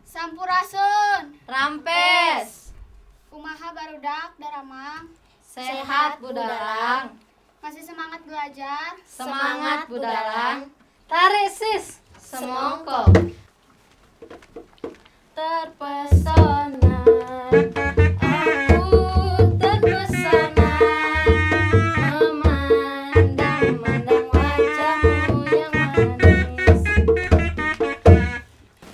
Sampurasun, Rampes, kumaha barudak daramang, sehat budalang, masih semangat belajar. semangat budalang, tarik sis, semongko. Terpesona, aku terpesona, memandang-mandang wajahmu yang manis.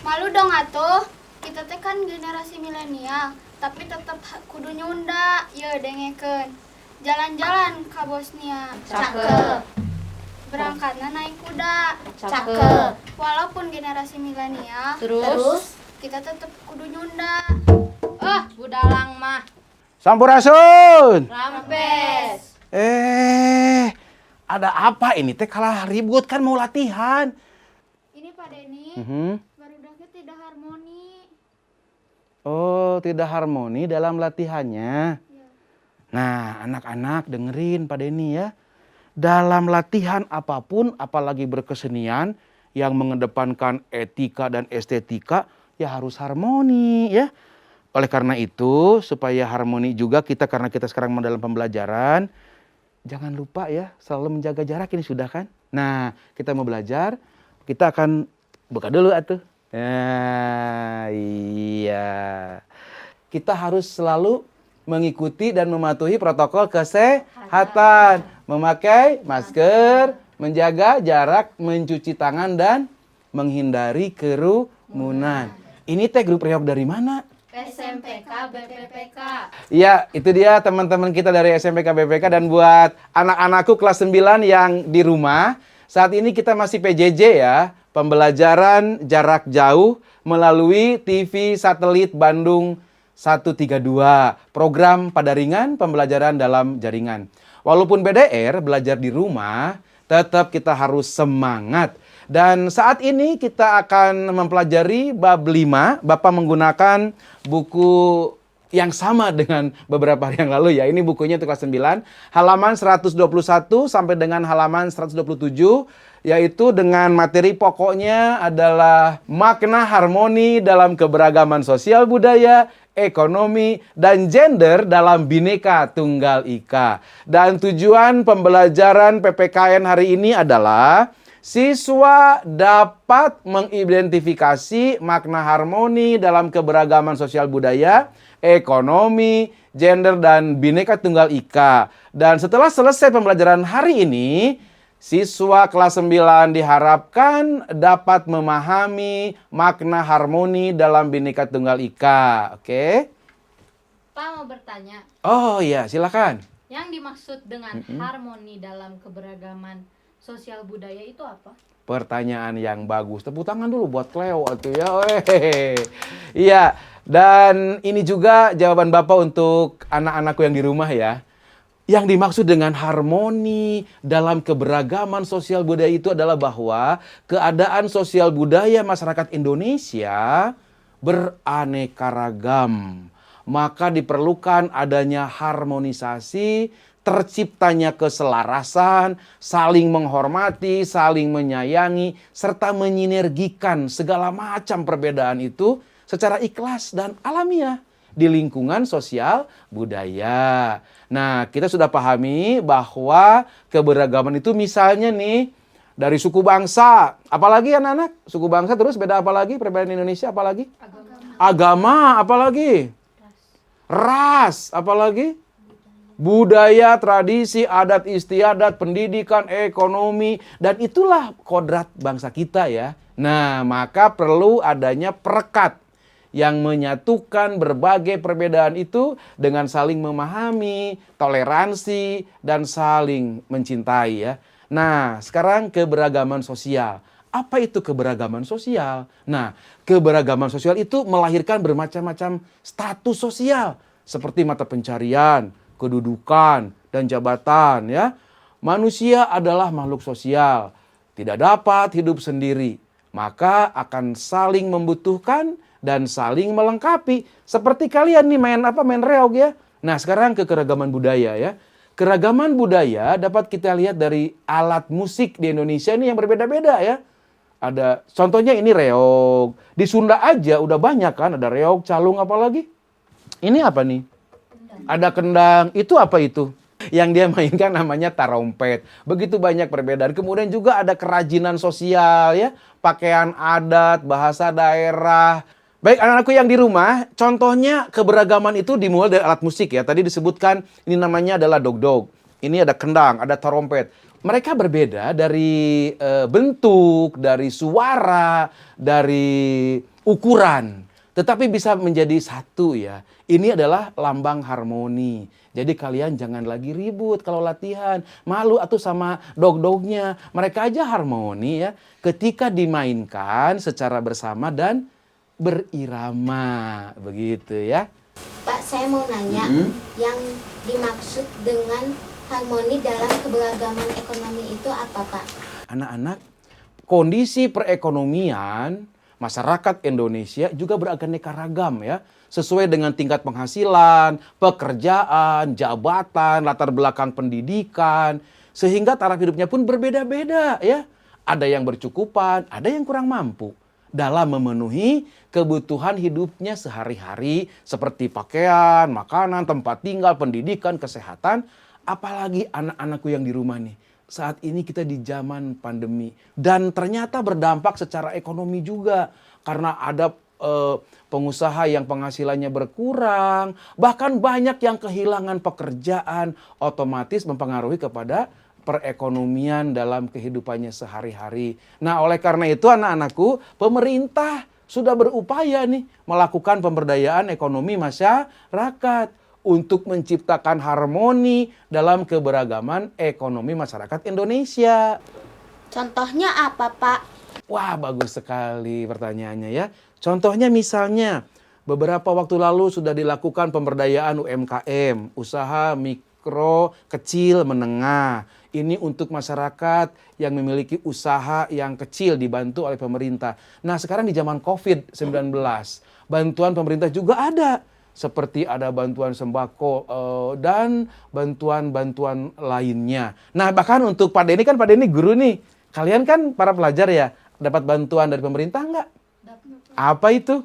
Malu dong atuh, kita teh kan generasi milenial, tapi tetap kudu nyunda, ye dengekeun. Jalan-jalan ka Bosnia, Cakep, berangkatnya naik kuda, cakep. walaupun generasi milenial, Terus, kita tetap kudu nyunda. budalang mah, Sampurasun. rampes. Ada apa ini teh kalah ribut kan mau latihan. Ini Pak Denny, barudaknya tidak harmoni. Oh, tidak harmoni dalam latihannya. Ya. Nah, anak-anak dengerin Pak Denny ya. Dalam latihan apapun, apalagi berkesenian yang mengedepankan etika dan estetika, ya harus harmoni ya. Oleh karena itu, supaya harmoni juga karena kita sekarang dalam pembelajaran, jangan lupa ya, selalu menjaga jarak, ini sudah kan? Nah, kita mau belajar, kita akan buka dulu atuh. Nah, iya. Kita harus selalu mengikuti dan mematuhi protokol kesehatan. Memakai masker, menjaga jarak, mencuci tangan, dan menghindari kerumunan. Ini teh grup reog dari mana? SMPK, BPPK. Iya, itu dia teman-teman kita dari SMPK BPK. Dan buat anak-anakku kelas 9 yang di rumah, saat ini kita masih PJJ ya, pembelajaran jarak jauh melalui TV satelit Bandung 132, program padaringan pembelajaran dalam jaringan. Walaupun BDR, belajar di rumah, tetap kita harus semangat. Dan saat ini kita akan mempelajari bab 5. Bapak menggunakan buku yang sama dengan beberapa hari yang lalu ya. Ini bukunya untuk kelas 9. Halaman 121 sampai dengan halaman 127. Yaitu dengan materi pokoknya adalah makna harmoni dalam keberagaman sosial budaya, ekonomi, dan gender dalam Bhinneka Tunggal Ika. Dan tujuan pembelajaran PPKN hari ini adalah siswa dapat mengidentifikasi makna harmoni dalam keberagaman sosial budaya, ekonomi, gender, dan Bhinneka Tunggal Ika. Dan setelah selesai pembelajaran hari ini, siswa kelas 9 diharapkan dapat memahami makna harmoni dalam Bhinneka Tunggal Ika. Oke? Pak mau bertanya, Oh iya, silakan. yang dimaksud dengan harmoni dalam keberagaman sosial budaya itu apa? Pertanyaan yang bagus. Tepuk tangan dulu buat Cleo atuh ya. Iya, dan ini juga jawaban Bapak untuk anak-anakku yang di rumah ya. Yang dimaksud dengan harmoni dalam keberagaman sosial budaya itu adalah bahwa keadaan sosial budaya masyarakat Indonesia beraneka ragam. Maka diperlukan adanya harmonisasi, terciptanya keselarasan, saling menghormati, saling menyayangi, serta menyinergikan segala macam perbedaan itu secara ikhlas dan alamiah di lingkungan sosial budaya. Nah, kita sudah pahami bahwa keberagaman itu misalnya nih, dari suku bangsa, apalagi anak-anak? Suku bangsa terus beda apa lagi? Perbedaan Indonesia apalagi? Agama, apalagi? Ras, apalagi? Budaya, tradisi, adat istiadat, pendidikan, ekonomi, dan itulah kodrat bangsa kita ya. Nah, maka perlu adanya perekat yang menyatukan berbagai perbedaan itu dengan saling memahami, toleransi, dan saling mencintai ya. Nah, sekarang keberagaman sosial. Apa itu keberagaman sosial? Nah, keberagaman sosial itu melahirkan bermacam-macam status sosial seperti mata pencarian, kedudukan, dan jabatan ya. Manusia adalah makhluk sosial, tidak dapat hidup sendiri. maka akan saling membutuhkan dan saling melengkapi. Seperti kalian nih main reog ya. Nah, sekarang ke keragaman budaya ya. Keragaman budaya dapat kita lihat dari alat musik di Indonesia ini yang berbeda-beda ya. Ada contohnya ini reog. Di Sunda aja udah banyak kan, ada reog, calung, apalagi. Ini apa nih? Ada kendang. Itu apa itu? Yang dia mainkan namanya tarompet. Begitu banyak perbedaan. Kemudian juga ada kerajinan sosial ya, pakaian adat, bahasa daerah. Baik anak-anakku yang di rumah, contohnya keberagaman itu dimulai dari alat musik ya. Tadi disebutkan ini namanya adalah dogdog. Ini ada kendang, ada tarompet. Mereka berbeda dari bentuk, dari suara, dari ukuran. Tetapi bisa menjadi satu ya. Ini adalah lambang harmoni. Jadi kalian jangan lagi ribut kalau latihan. Malu atuh sama dog-dognya. Mereka aja harmoni ya. Ketika dimainkan secara bersama dan berirama. Begitu ya. Pak, saya mau nanya, yang dimaksud dengan harmoni dalam keberagaman ekonomi itu apa, Pak? Anak-anak, kondisi perekonomian masyarakat Indonesia juga beraneka ragam ya. Sesuai dengan tingkat penghasilan, pekerjaan, jabatan, latar belakang pendidikan. Sehingga taraf hidupnya pun berbeda-beda ya. Ada yang bercukupan, ada yang kurang mampu. Dalam memenuhi kebutuhan hidupnya sehari-hari. Seperti pakaian, makanan, tempat tinggal, pendidikan, kesehatan. Apalagi anak-anakku yang di rumah nih. Saat ini kita di zaman pandemi. Dan ternyata berdampak secara ekonomi juga. Karena ada pengusaha yang penghasilannya berkurang. Bahkan banyak yang kehilangan pekerjaan. Otomatis mempengaruhi kepada perekonomian dalam kehidupannya sehari-hari. Nah oleh karena itu anak-anakku, pemerintah sudah berupaya nih melakukan pemberdayaan ekonomi masyarakat. Untuk menciptakan harmoni dalam keberagaman ekonomi masyarakat Indonesia. Contohnya apa, Pak? Wah, bagus sekali pertanyaannya ya. Contohnya misalnya, beberapa waktu lalu sudah dilakukan pemberdayaan UMKM, usaha mikro, kecil, menengah. Ini untuk masyarakat yang memiliki usaha yang kecil dibantu oleh pemerintah. Nah, sekarang di zaman COVID-19, bantuan pemerintah juga ada. Seperti ada bantuan sembako dan bantuan-bantuan lainnya. Nah bahkan untuk Pak Denny, kan Pak Denny guru nih. Kalian kan para pelajar ya, dapat bantuan dari pemerintah nggak? Apa itu?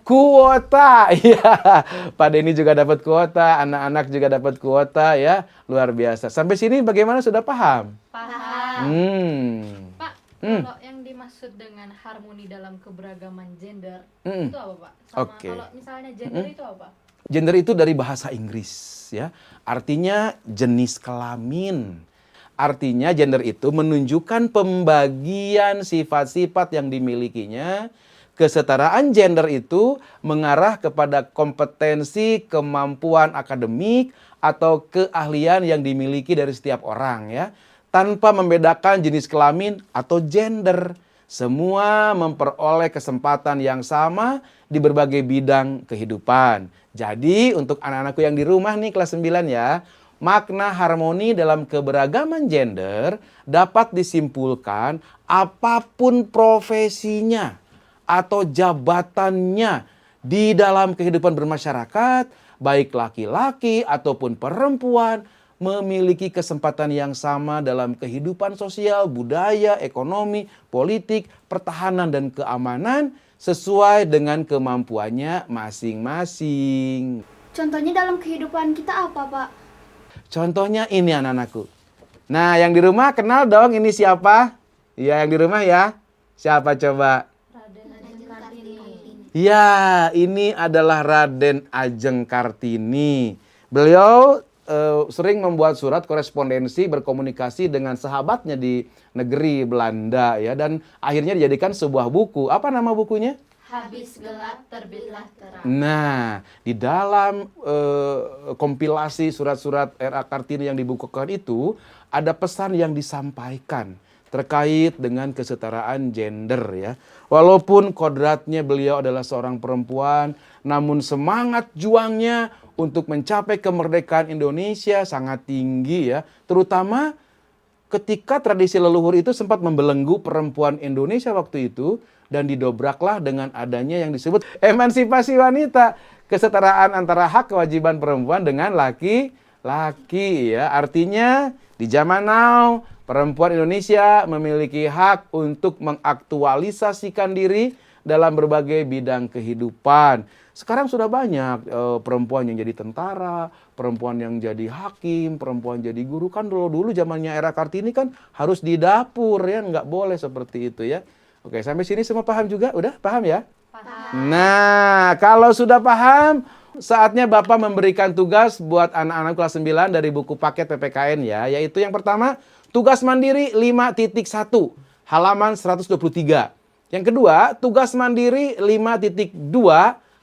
Kuota. Iya, Pak Denny juga dapat kuota, anak-anak juga dapat kuota ya. Luar biasa. Sampai sini bagaimana, sudah paham? Paham. Pak, kalau yang dimaksud dengan harmoni dalam keberagaman gender itu apa, Pak? Sama kalau misalnya gender itu apa? Gender itu dari bahasa Inggris ya. Artinya jenis kelamin. Artinya gender itu menunjukkan pembagian sifat-sifat yang dimilikinya. Kesetaraan gender itu mengarah kepada kompetensi, kemampuan akademik atau keahlian yang dimiliki dari setiap orang ya. Tanpa membedakan jenis kelamin atau gender. Semua memperoleh kesempatan yang sama di berbagai bidang kehidupan. Jadi untuk anak-anakku yang di rumah nih kelas 9 ya, makna harmoni dalam keberagaman gender dapat disimpulkan apapun profesinya atau jabatannya di dalam kehidupan bermasyarakat, baik laki-laki ataupun perempuan, memiliki kesempatan yang sama dalam kehidupan sosial, budaya, ekonomi, politik, pertahanan, dan keamanan sesuai dengan kemampuannya masing-masing. Contohnya dalam kehidupan kita apa, Pak? Contohnya ini anak-anakku. Nah, yang di rumah kenal dong ini siapa? Ya, yang di rumah ya. Siapa coba? Raden Ajeng Kartini. Ya, ini adalah Raden Ajeng Kartini. Beliau sering membuat surat korespondensi berkomunikasi dengan sahabatnya di negeri Belanda ya, dan akhirnya dijadikan sebuah buku. Apa nama bukunya? Habis gelap terbitlah terang. Nah, di dalam kompilasi surat-surat R.A. Kartini yang dibukukan itu ada pesan yang disampaikan terkait dengan kesetaraan gender ya. Walaupun kodratnya beliau adalah seorang perempuan, namun semangat juangnya untuk mencapai kemerdekaan Indonesia sangat tinggi ya, terutama ketika tradisi leluhur itu sempat membelenggu perempuan Indonesia waktu itu, dan didobraklah dengan adanya yang disebut emansipasi wanita, kesetaraan antara hak kewajiban perempuan dengan laki-laki ya. Artinya di zaman now perempuan Indonesia memiliki hak untuk mengaktualisasikan diri dalam berbagai bidang kehidupan. Sekarang sudah banyak perempuan yang jadi tentara, perempuan yang jadi hakim, perempuan jadi guru. Kan dulu zamannya era Kartini kan harus di dapur ya, nggak boleh seperti itu ya. Oke, sampai sini semua paham juga? Udah paham ya? Paham. Nah, kalau sudah paham, saatnya Bapak memberikan tugas buat anak-anak kelas 9 dari buku paket PPKN ya. Yaitu yang pertama, tugas mandiri 5.1, halaman 123. Yang kedua, tugas mandiri 5.2,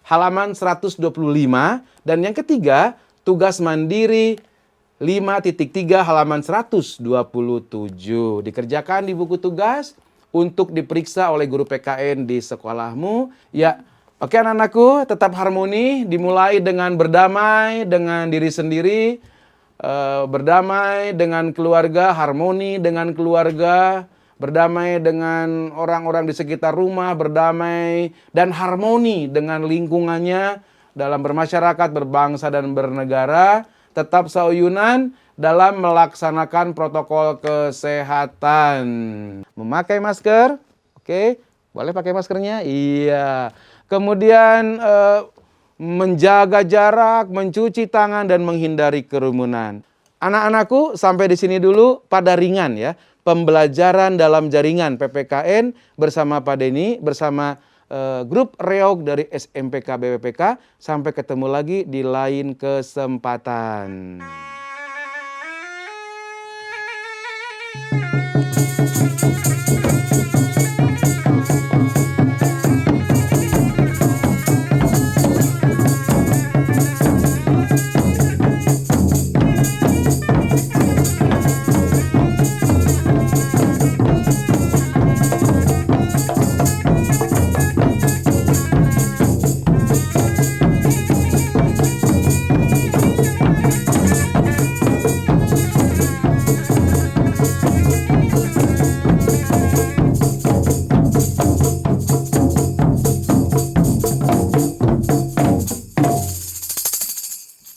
halaman 125. Dan yang ketiga, tugas mandiri 5.3, halaman 127. Dikerjakan di buku tugas untuk diperiksa oleh guru PKN di sekolahmu. Ya, oke anak-anakku, tetap harmoni, dimulai dengan berdamai dengan diri sendiri, berdamai dengan keluarga, harmoni dengan keluarga, berdamai dengan orang-orang di sekitar rumah, berdamai dan harmoni dengan lingkungannya dalam bermasyarakat, berbangsa dan bernegara, tetap sauyunan dalam melaksanakan protokol kesehatan. Memakai masker, oke, boleh pakai maskernya? Iya. Kemudian menjaga jarak, mencuci tangan, dan menghindari kerumunan. Anak-anakku, sampai di sini dulu pada ringan ya. Pembelajaran dalam jaringan PPKN bersama Pak Denny, bersama grup Reog dari SMPK BPPK. Sampai ketemu lagi di lain kesempatan.